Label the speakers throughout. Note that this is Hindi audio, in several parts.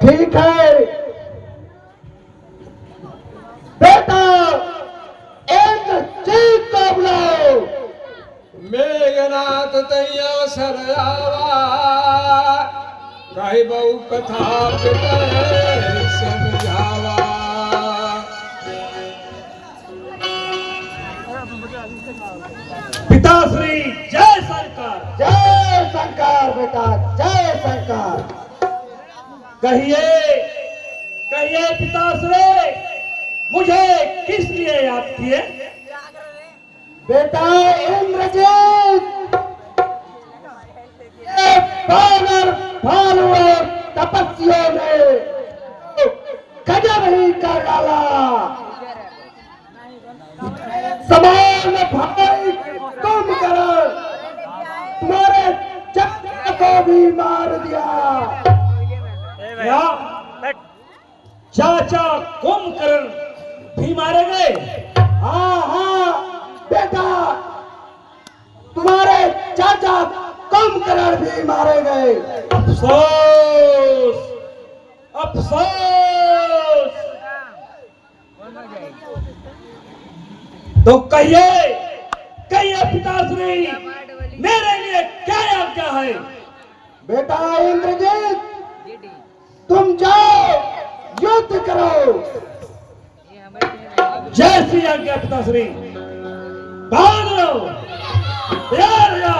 Speaker 1: ठीक है बेटा, इंद्रजीत को बुलाओ।
Speaker 2: मेघनाथ तैया सरयावा कही बहु कथा समझावा।
Speaker 3: पिताश्री जय शंकर।
Speaker 1: जय शंकर बेटा, जय शंकर।
Speaker 3: कहिए कहिए पिताश्री, मुझे किस लिए याद किए?
Speaker 1: बेटा इंद्रजीत, ये वानर भालुओं तपस्वियों ने गजब ही कर डाला। समान भाई कुंभकर्ण तुम्हारे चाचा को भी मार दिया।
Speaker 3: क्या चाचा कुंभकर्ण भी मारे गए?
Speaker 1: हाँ हाँ बेटा, तुम्हारे चाचा कुंभकर्ण भी मारे गए।
Speaker 3: अफसोस अफसोस। तो कहिए कहिए पिताश्री, मेरे लिए क्या आज्ञा है?
Speaker 1: बेटा इंद्रजीत, तुम जाओ युद्ध करो।
Speaker 3: जय श्री आज्ञा पिताश्री। भाग लो तैयार जा।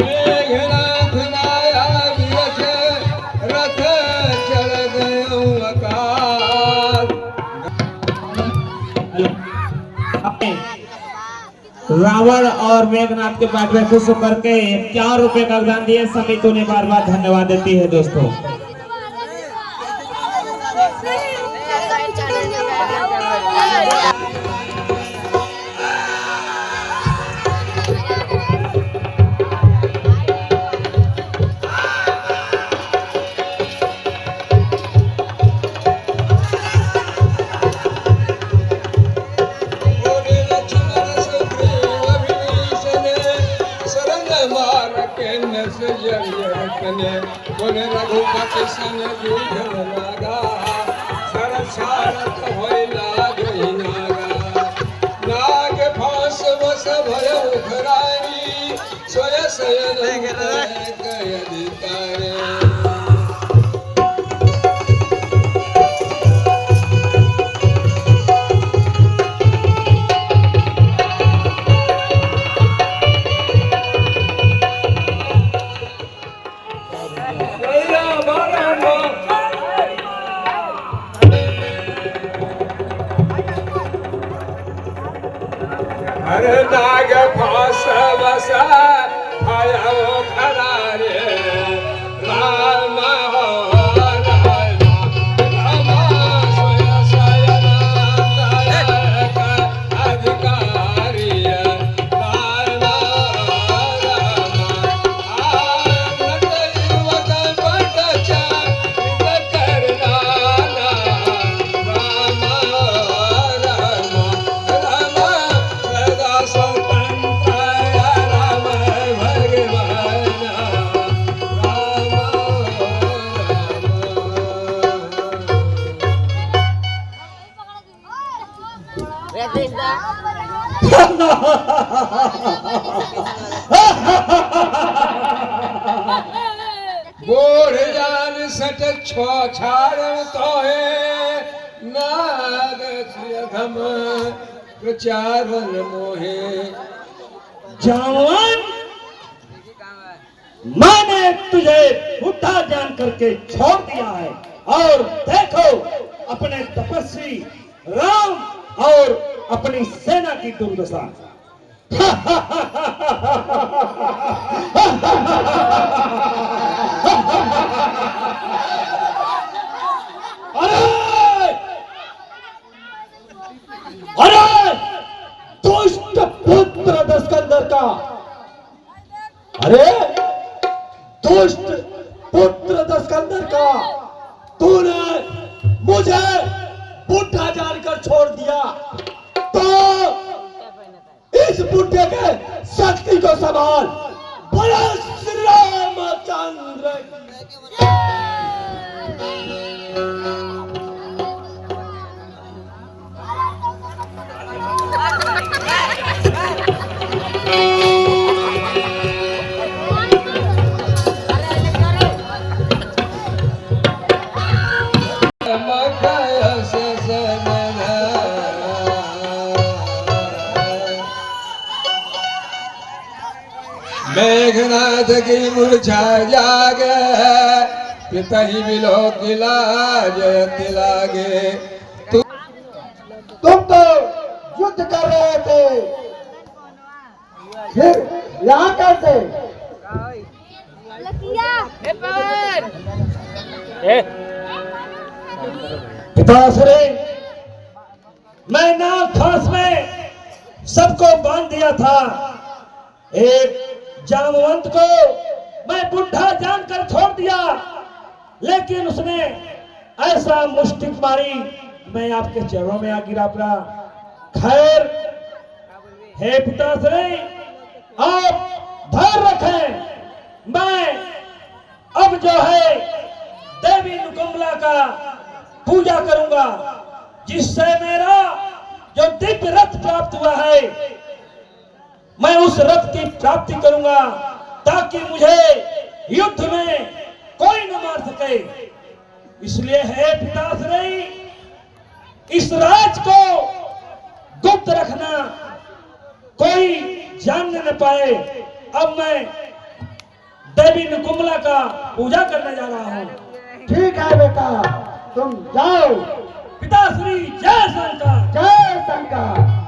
Speaker 2: मेघनाथ माया विरथ रथ चढ़ गयो आकाश।
Speaker 4: रावण और मेघनाथ के पाठ में खुश होकर के 4 रुपए का दान दिए। समिति ने बार बार धन्यवाद देती है दोस्तों।
Speaker 2: बोले रघुपति सन जूझन लागा, सरसारथ होय लागहि नागा। नाग फांस बस भयो घरानी, सोय शयन गय अधिकारे। हर नाग फांस बस भयो घरानी, राम हो राम सोय शयन गय अधिकारी। राम बोढ़ जान सट छो छाड़ तो है, नाग अधम प्रचारन मोहे।
Speaker 3: जवान, मैंने तुझे बुढ़ा जान करके छोड़ दिया है, और देखो अपने तपस्वी राम और अपनी सेना की दुर्दशा। अरे अरे दुष्ट पुत्र दस्कंदर का, अरे दुष्ट पुत्र दस्कंदर का, तूने मुझे बुढ़ा जानकर छोड़ दिया।
Speaker 1: इस बुढ़े के शक्ति को संभाल। बोलो श्री रामचंद्र
Speaker 2: मेघनाथ की मूर्छा जागे, पिता ही बिलो किला जयति लागे।
Speaker 1: तुम तो युद्ध कर रहे थे, फिर यहाँ कैसे?
Speaker 3: पिताश्री, मैं नाग खास में सबको बांध दिया था। एक जामवंत को मैं बुढ़ा जानकर छोड़ दिया, लेकिन उसने ऐसा मुष्टिक मारी, मैं आपके चरणों में आ गिरा पड़ा। खैर, हे पिताश्री, आप धैर्य रखें। मैं अब जो है देवी नुकुंबला का पूजा करूंगा, जिससे मेरा जो दिव्य रथ प्राप्त हुआ है, मैं उस रथ की प्राप्ति करूंगा, ताकि मुझे युद्ध में कोई न मार सके। इसलिए हे पिताश्री, इस राज को गुप्त रखना, कोई जानने न पाए। अब मैं देवी नुकुंबला का पूजा करने जा रहा हूँ।
Speaker 1: ठीक है बेटा, तुम जाओ।
Speaker 3: पिताश्री, जय शंकर।
Speaker 1: जय शंकर।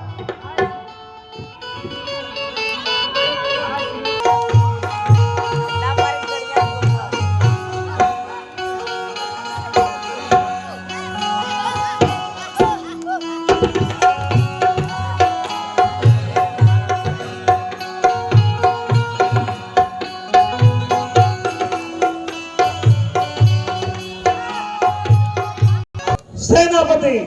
Speaker 3: सेनापति,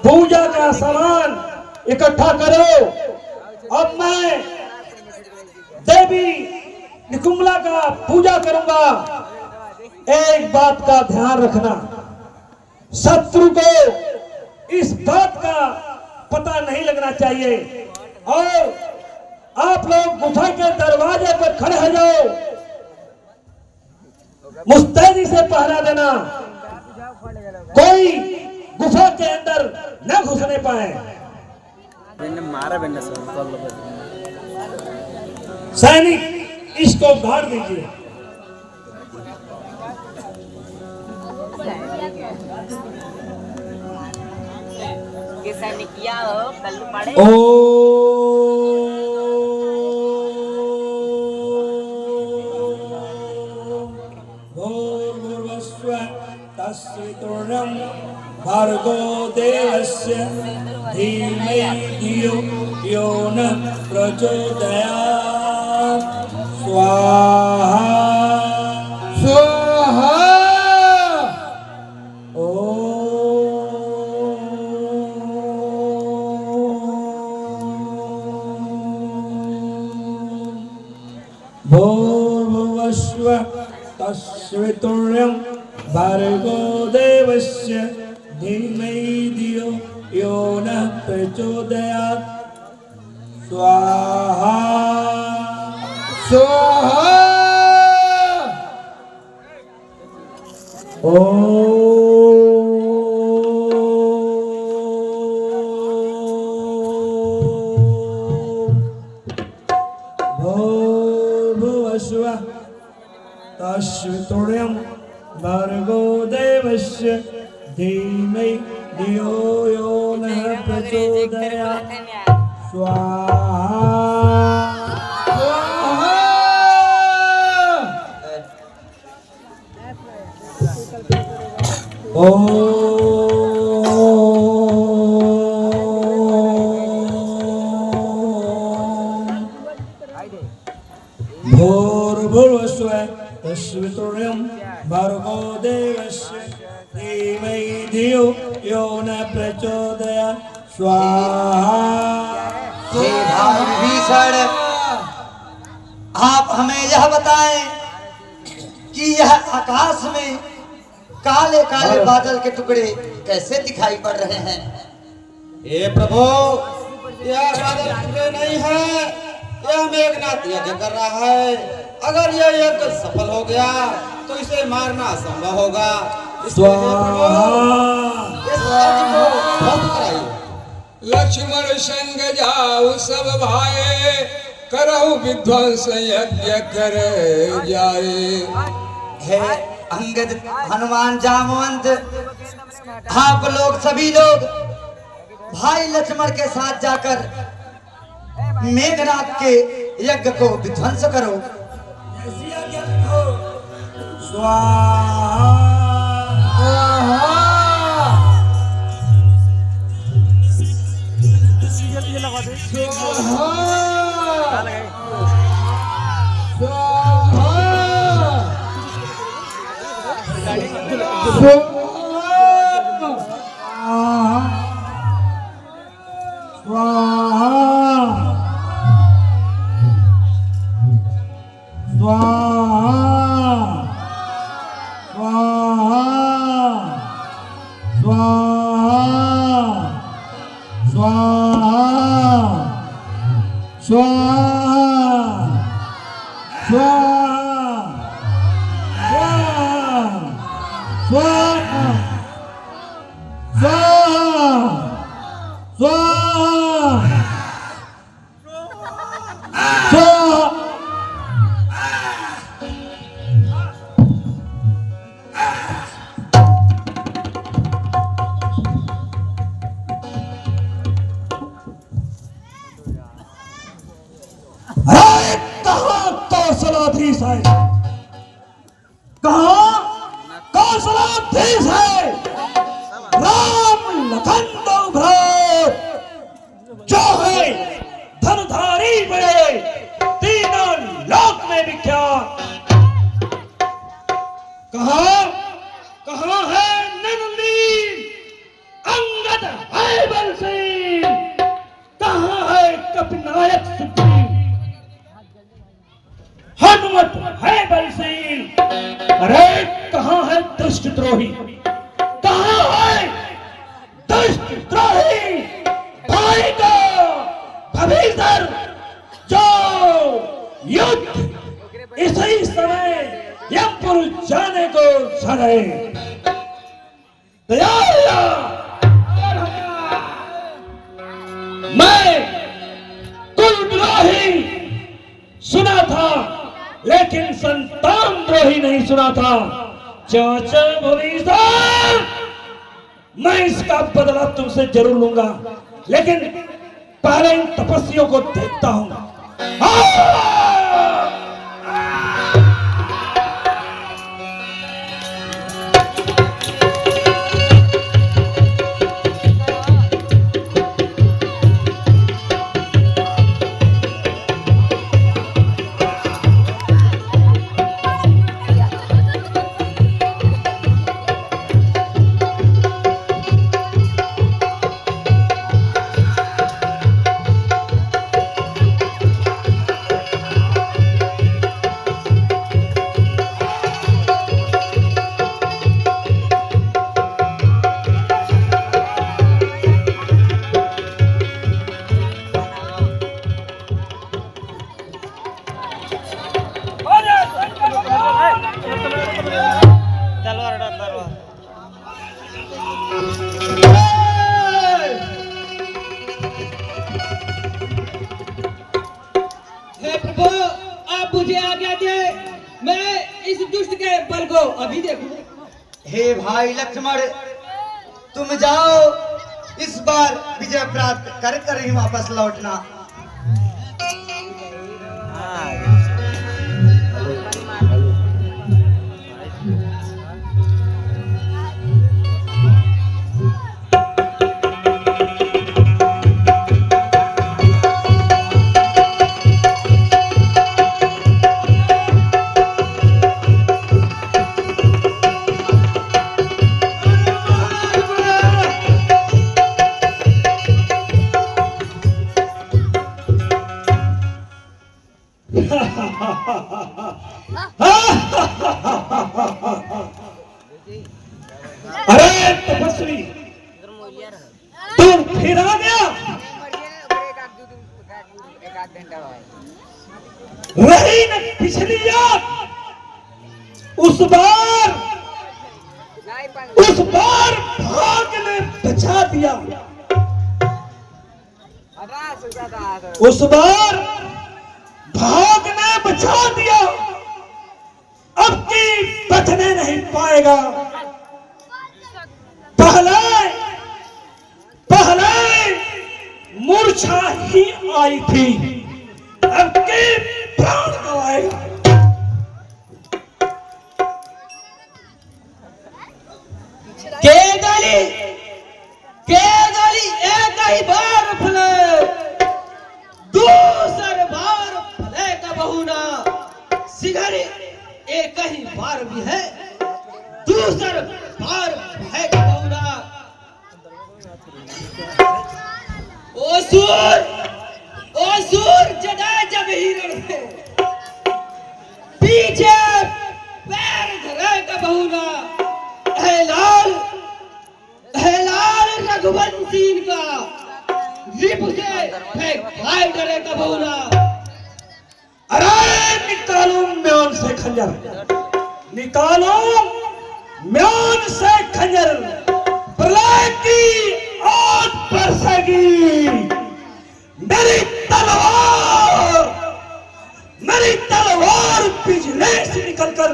Speaker 3: पूजा का सामान इकट्ठा करो। अब मैं देवी निकुंबला का पूजा करूंगा। एक बात का ध्यान रखना, शत्रु को इस बात का पता नहीं लगना चाहिए, और आप लोग गुफा के दरवाजे पर खड़े हो जाओ। मुस्तैदी से पहरा देना, कोई गुफा के अंदर न घुसने पाए। सैनिक, इसको गाड़ दीजिए। तस्वितुर्यं भर्गो देवस्य धीमहि धियो यो न प्रचोदयात्। स्वाहा
Speaker 2: स्वाहा।
Speaker 3: भूर्भुवस्सुवः तस्वितुर्यं भर्गो देवस्य धीमहि धियो यो नः प्रचोदयात्। स्वाहा
Speaker 2: स्वाहा।
Speaker 3: भूर्भुवस्सुवः तस्वितुर्यं भर्गो देवस्य धीमहि धियो यो नः प्रचोदयात्। स्वाहा
Speaker 2: स्वाहा।
Speaker 3: भूर्भुवस्सुवः तस्वितुर्यं भर्गो देवस्य धीमहि धियो यो न प्रचोदयात्। स्वाहा।
Speaker 5: हे भाई विभीषण, आप हमें यह बताएं कि यह आकाश में काले काले बादल के टुकड़े कैसे दिखाई पड़ रहे हैं?
Speaker 2: हे प्रभु, यह बादल टुकड़े नहीं है, यह मेघनाथ यज्ञ कर रहा है। अगर यह यज्ञ सफल हो गया तो इसे मारना संभव होगा। इसलिए हे प्रभु, इस यज्ञ को ध्वस्त कराइए। लक्ष्मण संग जाऊ सब भाई, करहु विध्वंस यज्ञ कर जाए।
Speaker 5: हे अंगद, हनुमान, जामवंत, आप लोग सभी लोग भाई लक्ष्मण के साथ जाकर मेघनाथ के यज्ञ को विध्वंस करो।
Speaker 3: स्वाहा। कौशलाधीश है, कहाँ कौशलाधीश है? राम लखन दो भ्रात, जो है धनुधारी बड़े, तीनों लोक में विख्यात। कहाँ है नंदीन, अंगद है बलसेन, कहाँ है कपिनायक सुग्रीव, हनुमत है बलसेन। अरे कहाँ है दुष्ट द्रोही, कहाँ है दुष्ट द्रोही? भाई को भविष्य जो युद्ध इसी समय यमपुर जाने को चले। दयाला मैं कुलद्रोही सुना था, लेकिन संतान द्रोही नहीं सुना था। चाचा भविष्य, मैं इसका बदला तुमसे जरूर लूंगा, लेकिन पहले इन तपस्वियों को देखता हूं।
Speaker 5: अभी देखो। हे भाई लक्ष्मण, तुम जाओ, इस बार विजय प्राप्त कर कर ही वापस लौटना।
Speaker 3: अरे तपस्वी, तू फिर आ गया। रही न पिछली याद, उस बार भाग ने बचा दिया। उस बार भाग ने बचा दिया, अब की बचने नहीं पाएगा। पहले मूर्छा ही आई थी, अब के प्राण गवाएगा।
Speaker 1: केदाली एक ही बार फले, दूसर बार फले का बहुना। सिगरी एक ही बार भी है, दूसर बार है का बहुना। ओ सूर जदा जब हिरण है, पीछे पैर धरे का बहुना। रघुवंशी का रिप से फेंक डरे का बहुना।
Speaker 3: अरे निकालो म्यान से खंजर, निकालो म्यान से खंजर। प्रलय की आग बरसेगी, मेरी तलवार बिजली से निकलकर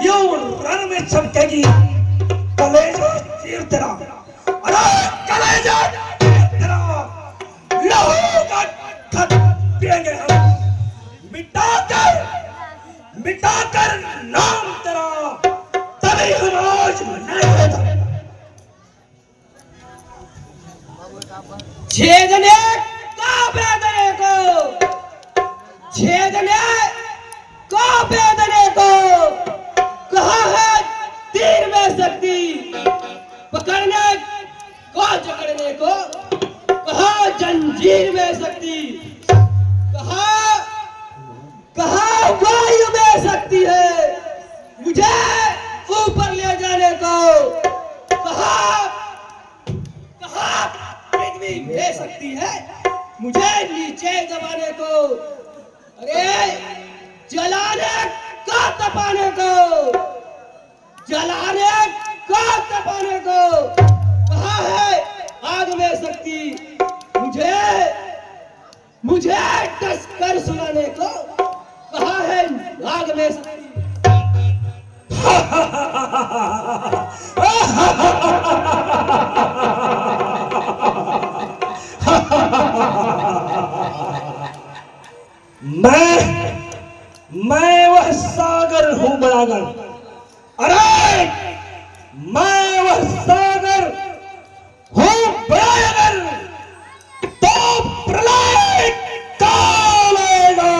Speaker 3: यूं रण में चमकेगी। कलेजा चीर तेरा, अरे कलेजा चीर तेरा, लहू का खत पिएंगे हम। मिटाकर नाम तेरा, तभी हम आज मनाएंगे।
Speaker 1: छेदने का बेदने को, छेदने का बेदने को। कहा है तीर में शक्ति, पकड़ने को जकड़ने को। कहा जंजीर में शक्ति, कहा वायु में शक्ति है मुझे ऊपर ले जाने को। कहा पृथ्वी में शक्ति है मुझे नीचे दबाने को। अरे जलाने का तपाने को, जलाने का तपाने को। कहा है आग में शक्ति मुझे टसकर सुनाने को। कहा है आग में शक्ति।
Speaker 3: मैं वह सागर हूं बड़ागर। अरे मैं वह सागर हूं बड़ागर, तो प्रलय काल आएगा।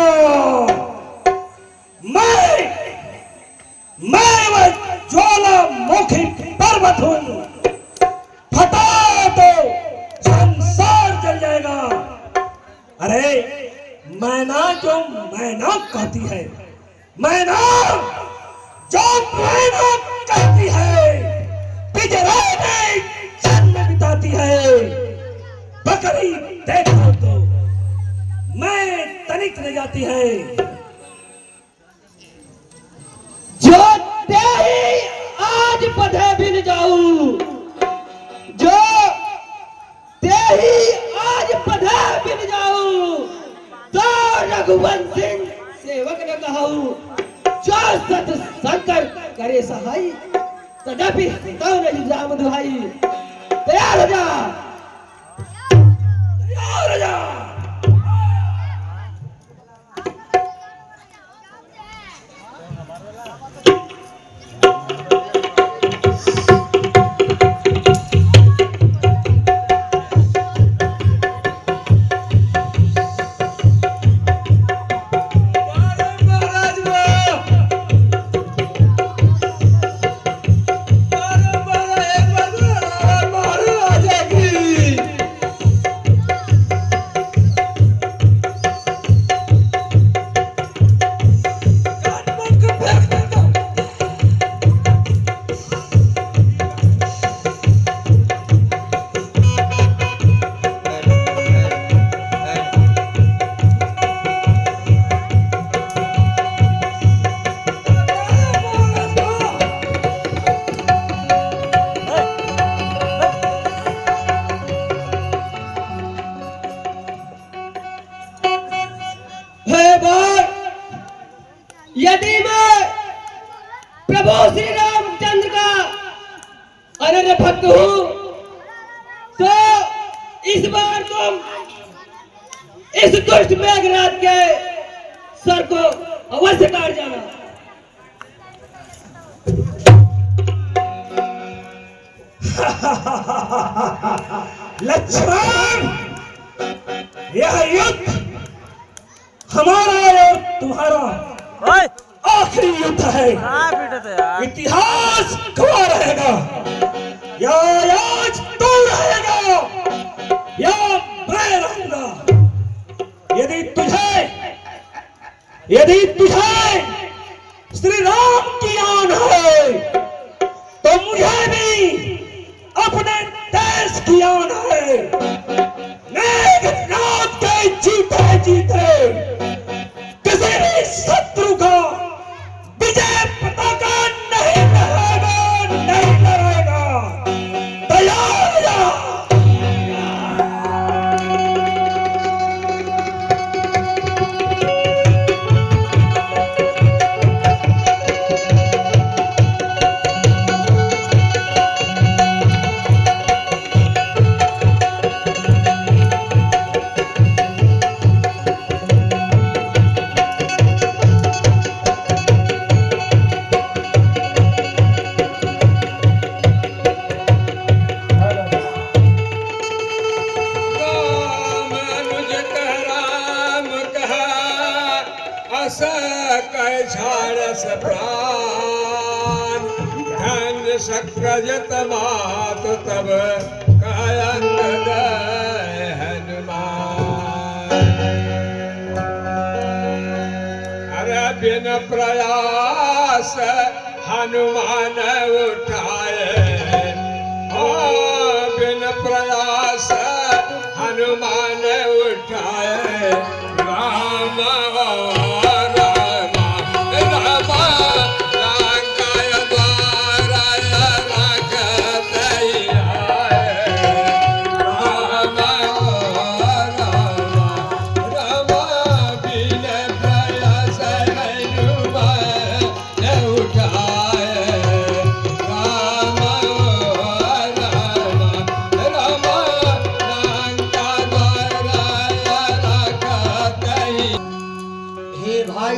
Speaker 3: मैं वह ज्वालामुखी पर्वत हूं, फटा तो संसार जल जाएगा। अरे मैना जो मैना कहती है, मैना जो मैना कहती है, पिंजरे में जन्म बिताती है। बकरी देखो तो मैं तनिक न जाती है।
Speaker 1: जो तेरी आज पधे बिन जाऊं, जो तेरी आज पधे बिन जाऊं, तो रघुवंशी सेवक ने कहूं। जो सत शंकर करे सहाय, तदपि तो नहीं राम दुहाई। तैयार हो जा, तैयार हो जा। तेरे भक्त हूँ, तो इस बार तुम इस दुष्ट मेघनाथ के सर को अवश्य काट जाना।
Speaker 3: लक्ष्मण, यह युद्ध हमारा और तुम्हारा आखिरी युद्ध है। इतिहास गवाह रहेगा, या आज तू रहेगा या मैं रहूंगा। यदि तुझे श्री राम की आन है तो मुझे भी अपने देश की आन है। मेघनाथ के जीते जीते किसी भी शत्रु का विजय पताका नहीं लहराएगा, नहीं लहराएगा। तैयार जा।
Speaker 6: सक्रजत मात तब कायंग हनुमान। अरे बिन प्रयास हनुमान उठाए, बिन प्रयास हनुमान उठाए। राम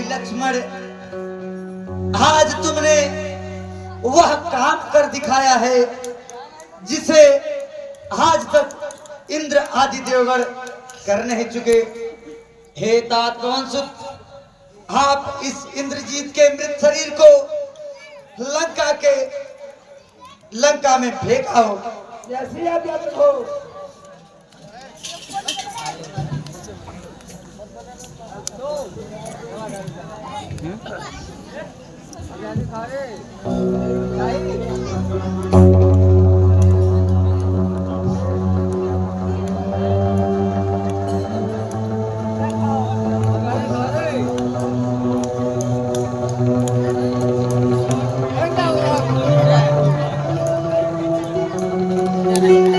Speaker 5: लक्ष्मण, आज तुमने वह काम कर दिखाया है जिसे आज तक इंद्र आदि देवगण कर नहीं चुके। हे तातवंशुत, आप इस इंद्रजीत के मृत शरीर को लंका में फेंका हो।
Speaker 3: जैसी आप हो।
Speaker 5: Thank you.